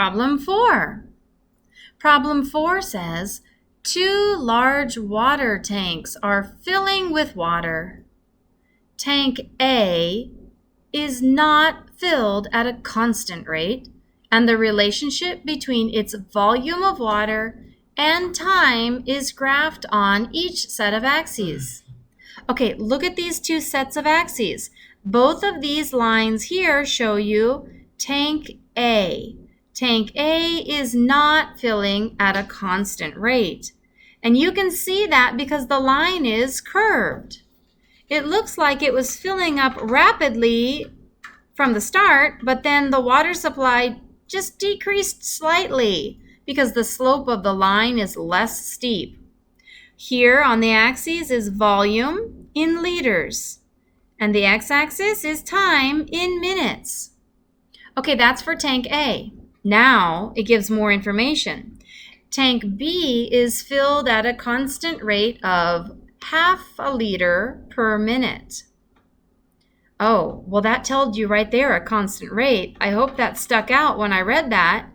Problem 4. Problem 4 says, 2 large water tanks are filling with water. Tank A is not filled at a constant rate, and the relationship between its volume of water and time is graphed on each set of axes. Okay, look at these two sets of axes. Both of these lines here show you tank A. Tank A is not filling at a constant rate. And you can see that because the line is curved. It looks like it was filling up rapidly from the start, but then the water supply just decreased slightly because the slope of the line is less steep. Here on the axes is volume in liters, and the x-axis is time in minutes. Okay, that's for tank A. Now it gives more information. Tank B is filled at a constant rate of half a liter per minute. Oh, well, that told you right there a constant rate. I hope that stuck out when I read that.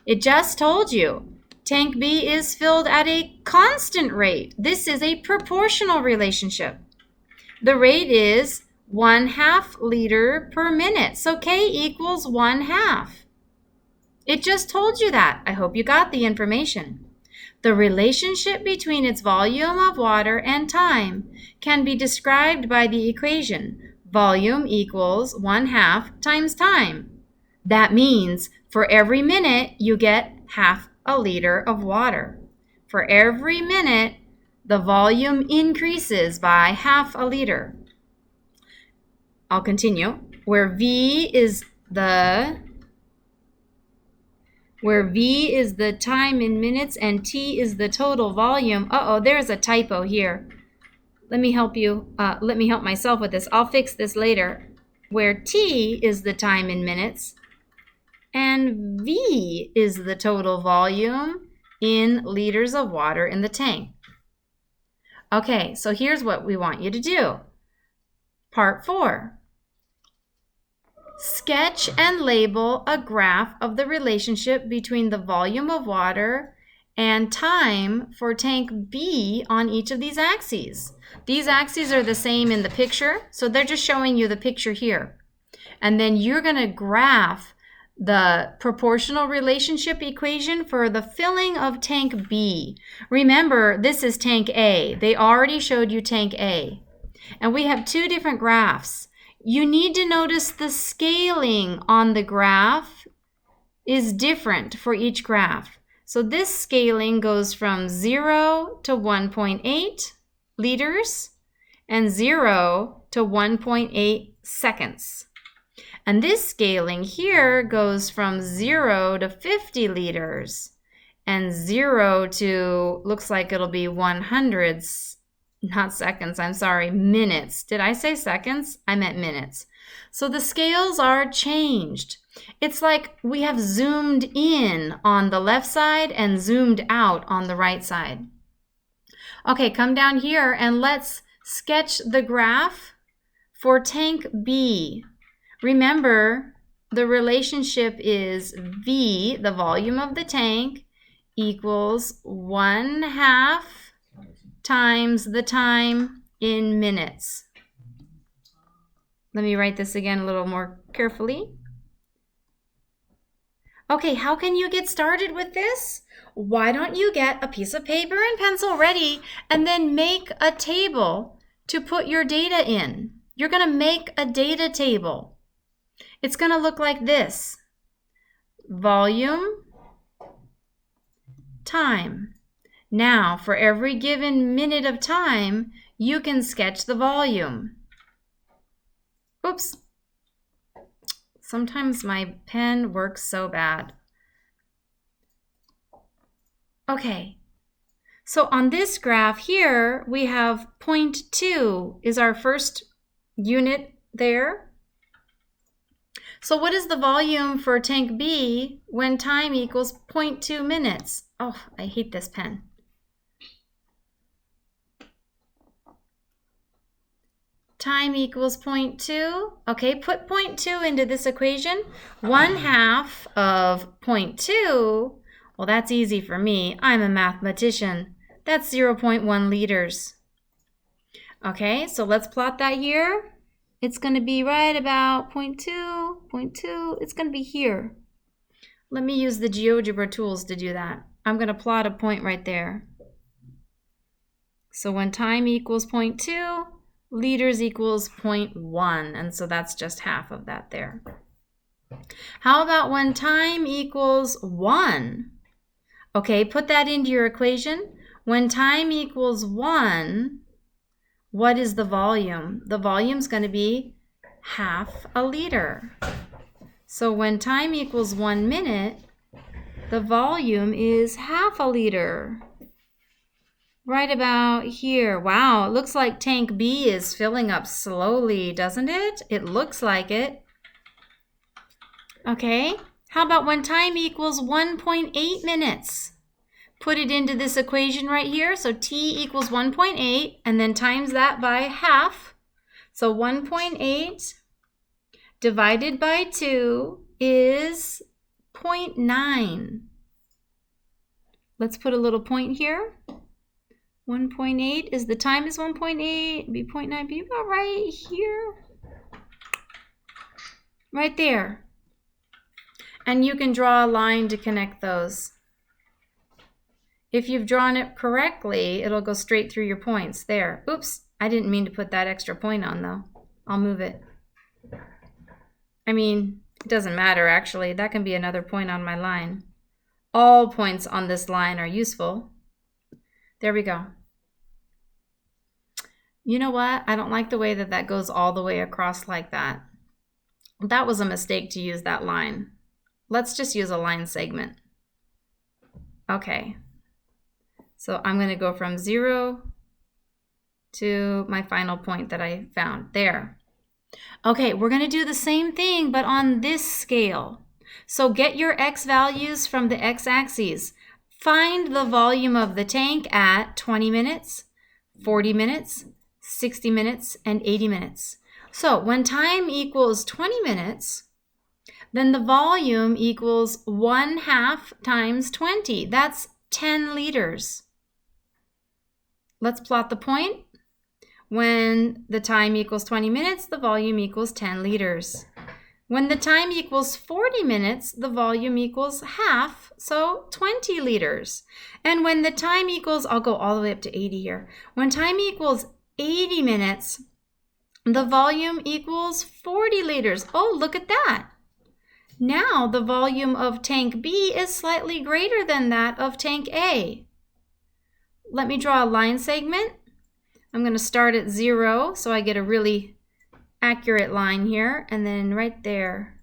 It just told you tank B is filled at a constant rate. This is a proportional relationship. The rate is 1/2 liter per minute. So K equals 1/2. It just told you that. I hope you got the information. The relationship between its volume of water and time can be described by the equation volume equals 1/2 times time. That means for every minute you get half a liter of water. For every minute, the volume increases by half a liter. I'll continue. Where V is the time in minutes and T is the total volume. Uh-oh, there's a typo here. Let me help you. Let me help myself with this. I'll fix this later. Where T is the time in minutes and V is the total volume in liters of water in the tank. Okay, so here's what we want you to do. Part 4. Sketch and label a graph of the relationship between the volume of water and time for tank B on each of these axes. These axes are the same in the picture, so they're just showing you the picture here. And then you're going to graph the proportional relationship equation for the filling of tank B. Remember, this is tank A. They already showed you tank A. And we have two different graphs. You need to notice the scaling on the graph is different for each graph. So this scaling goes from 0 to 1.8 liters and 0 to 1.8 seconds. And this scaling here goes from 0 to 50 liters and 0 to, looks like it'll be 100, not seconds, I'm sorry, minutes. Did I say seconds? I meant minutes. So the scales are changed. It's like we have zoomed in on the left side and zoomed out on the right side. Okay, come down here and let's sketch the graph for tank B. Remember, the relationship is V, the volume of the tank, equals 1/2 times the time in minutes. Let me write this again a little more carefully. Okay, how can you get started with this? Why don't you get a piece of paper and pencil ready and then make a table to put your data in? You're going to make a data table. It's going to look like this. Volume, time. Now, for every given minute of time, you can sketch the volume. Oops. Sometimes my pen works so bad. Okay. So on this graph here, we have 0.2 is our first unit there. So what is the volume for tank B when time equals 0.2 minutes? Oh, I hate this pen. Time equals 0.2. Okay, put 0.2 into this equation. 1/2 of 0.2, well, that's easy for me. I'm a mathematician. That's 0.1 liters. Okay, so let's plot that here. It's going to be right about 0.2. It's going to be here. Let me use the GeoGebra tools to do that. I'm going to plot a point right there. So when time equals 0.2, liters equals 0.1, and so that's just half of that there. How about when time equals 1? Okay, put that into your equation. When time equals 1, what is the volume? The volume's going to be 1/2 a liter. So when time equals 1 minute, the volume is 1/2 a liter. Right about here. Wow, it looks like tank B is filling up slowly, doesn't it? It looks like it. Okay, how about when time equals 1.8 minutes? Put it into this equation right here. So T equals 1.8, and then times that by 1/2. So 1.8 divided by 2 is 0.9. Let's put a little point here. 1.8 is the time is 1.8, be 0.9, be about right here. Right there. And you can draw a line to connect those. If you've drawn it correctly, it'll go straight through your points. There. Oops, I didn't mean to put that extra point on though. I'll move it. I mean, it doesn't matter actually. That can be another point on my line. All points on this line are useful. There we go. You know what? I don't like the way that that goes all the way across like that. That was a mistake to use that line. Let's just use a line segment. Okay. So I'm going to go from 0 to my final point that I found there. Okay, we're going to do the same thing, but on this scale. So get your x values from the x-axis. Find the volume of the tank at 20 minutes, 40 minutes, 60 minutes, and 80 minutes. So when time equals 20 minutes, then the volume equals 1/2 times 20. That's 10 liters. Let's plot the point. When the time equals 20 minutes, the volume equals 10 liters. When the time equals 40 minutes, the volume equals 1/2, so 20 liters. And when the time equals, I'll go all the way up to 80 here. When time equals 80 minutes, the volume equals 40 liters. Oh, look at that. Now the volume of tank B is slightly greater than that of tank A. Let me draw a line segment. I'm going to start at 0 so I get a really accurate line here, and then right there.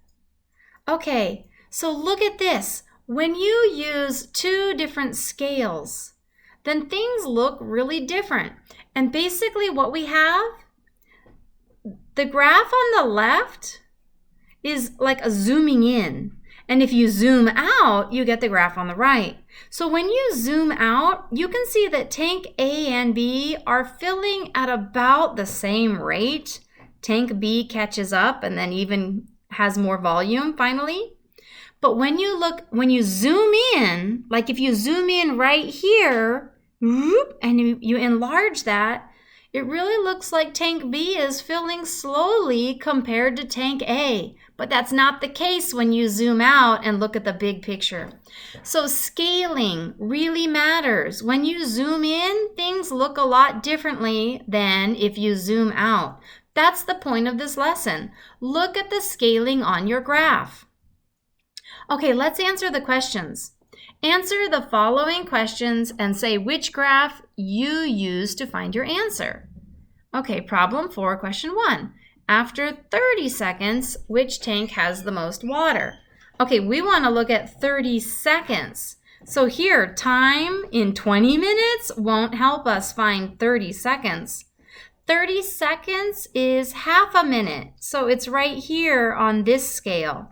Okay, so look at this. When you use two different scales, then things look really different. And basically what we have, the graph on the left is like a zooming in. And if you zoom out, you get the graph on the right. So when you zoom out, you can see that tank A and B are filling at about the same rate. Tank B catches up and then even has more volume finally. But when you zoom in, like if you zoom in right here, and you enlarge that, it really looks like tank B is filling slowly compared to tank A. But that's not the case when you zoom out and look at the big picture. So scaling really matters. When you zoom in, things look a lot differently than if you zoom out. That's the point of this lesson. Look at the scaling on your graph. Okay, let's answer the questions. Answer the following questions and say which graph you use to find your answer. Okay, problem 4, question 1. After 30 seconds, which tank has the most water? Okay, we want to look at 30 seconds. So here, time in 20 minutes won't help us find 30 seconds. 30 seconds is 1/2 a minute, so it's right here on this scale.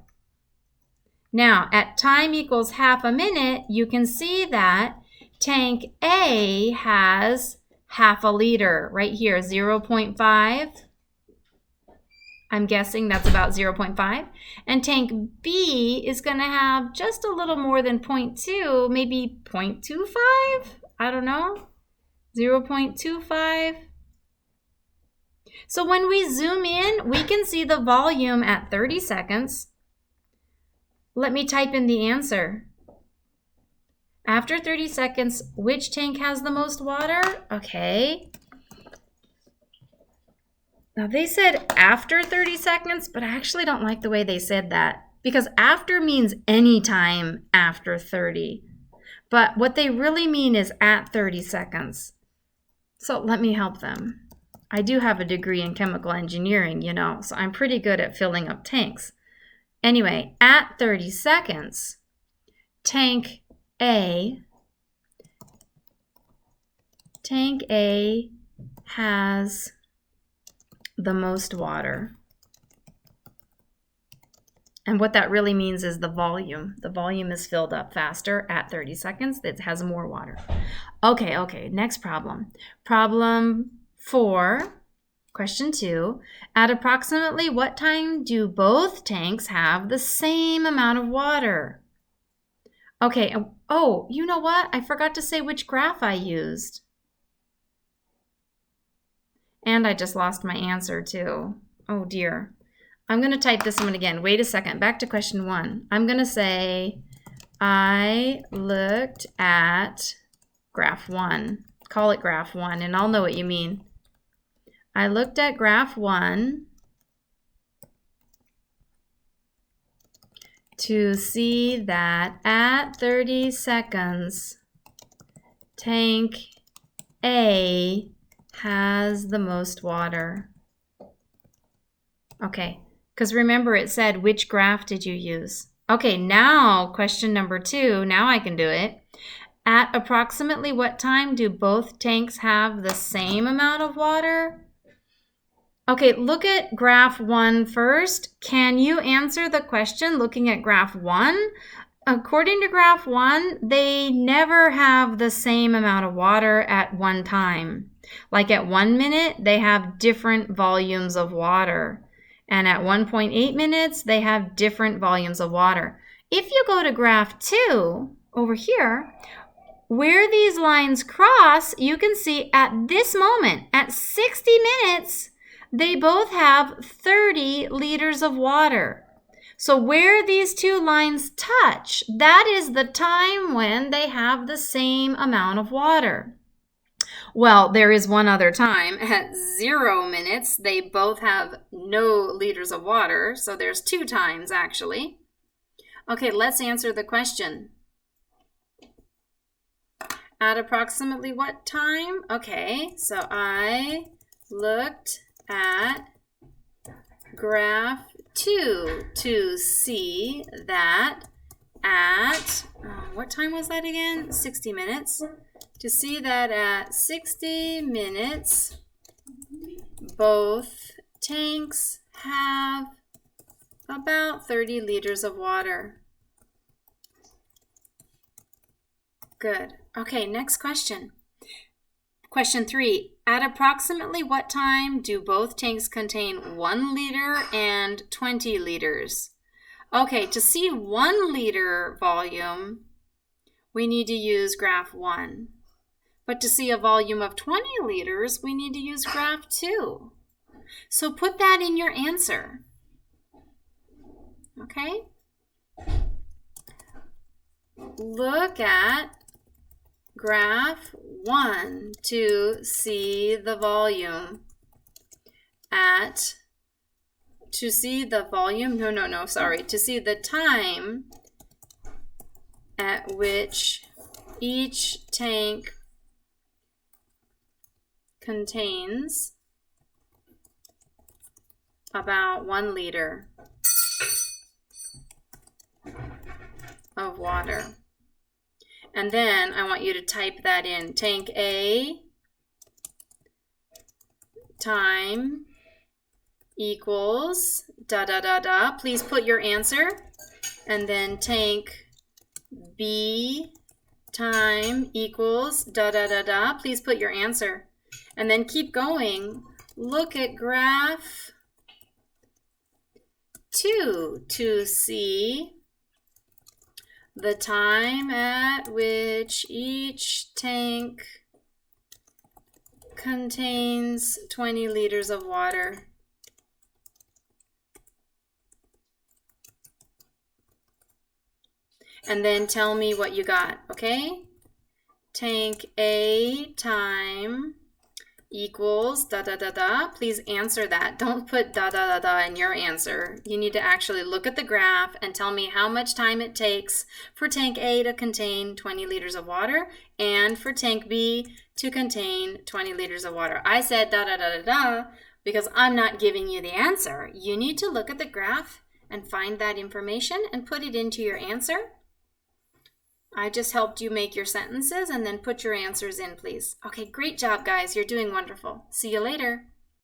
Now, at time equals 1/2 a minute, you can see that tank A has 1/2 a liter right here, 0.5. I'm guessing that's about 0.5. And tank B is going to have just a little more than 0.2, maybe 0.25? I don't know. 0.25. So when we zoom in, we can see the volume at 30 seconds. Let me type in the answer. After 30 seconds, which tank has the most water? Okay. Now they said after 30 seconds, but I actually don't like the way they said that because after means any time after 30. But what they really mean is at 30 seconds. So let me help them. I do have a degree in chemical engineering, you know, so I'm pretty good at filling up tanks. Anyway, at 30 seconds, tank A has the most water. And what that really means is the volume. The volume is filled up faster at 30 seconds. It has more water. Okay, next problem. Problem 4, question 2. At approximately what time do both tanks have the same amount of water? Okay, oh, you know what? I forgot to say which graph I used. And I just lost my answer too. Oh dear. I'm going to type this one again. Wait a second. Back to question 1. I'm going to say, I looked at graph 1. Call it graph 1, and I'll know what you mean. I looked at graph 1 to see that at 30 seconds, tank A has the most water. Okay, because remember it said, which graph did you use? Okay, now question number 2, now I can do it. At approximately what time do both tanks have the same amount of water? Okay, look at graph 1 first. Can you answer the question looking at graph 1? According to graph 1, they never have the same amount of water at one time. Like at 1 minute, they have different volumes of water. And at 1.8 minutes, they have different volumes of water. If you go to graph 2, over here, where these lines cross, you can see at this moment, at 60 minutes, they both have 30 liters of water. So where these two lines touch, that is the time when they have the same amount of water. Well, there is one other time. At 0 minutes, they both have no liters of water. So there's 2 times, actually. Okay, let's answer the question. At approximately what time? Okay, so I looked at graph 2 to see that at, what time was that again? 60 minutes. To see that at 60 minutes, both tanks have about 30 liters of water. Good. Okay, next question. Question 3. At approximately what time do both tanks contain 1 liter and 20 liters? Okay, to see 1 liter volume, we need to use graph 1. But to see a volume of 20 liters, we need to use graph 2. So put that in your answer. Okay? Look at graph 1 to see the volume to see the time at which each tank contains about 1 liter of water. And then I want you to type that in. Tank A time equals da da da da. Please put your answer. And then tank B time equals da da da da. Please put your answer. And then keep going. Look at graph 2 to see the time at which each tank contains 20 liters of water. And then tell me what you got, okay? Tank A time equals da da da da. Please answer that. Don't put da da da da in your answer. You need to actually look at the graph and tell me how much time it takes for tank A to contain 20 liters of water and for tank B to contain 20 liters of water. I said da da da da da because I'm not giving you the answer. You need to look at the graph and find that information and put it into your answer. I just helped you make your sentences and then put your answers in, please. Okay, great job, guys. You're doing wonderful. See you later.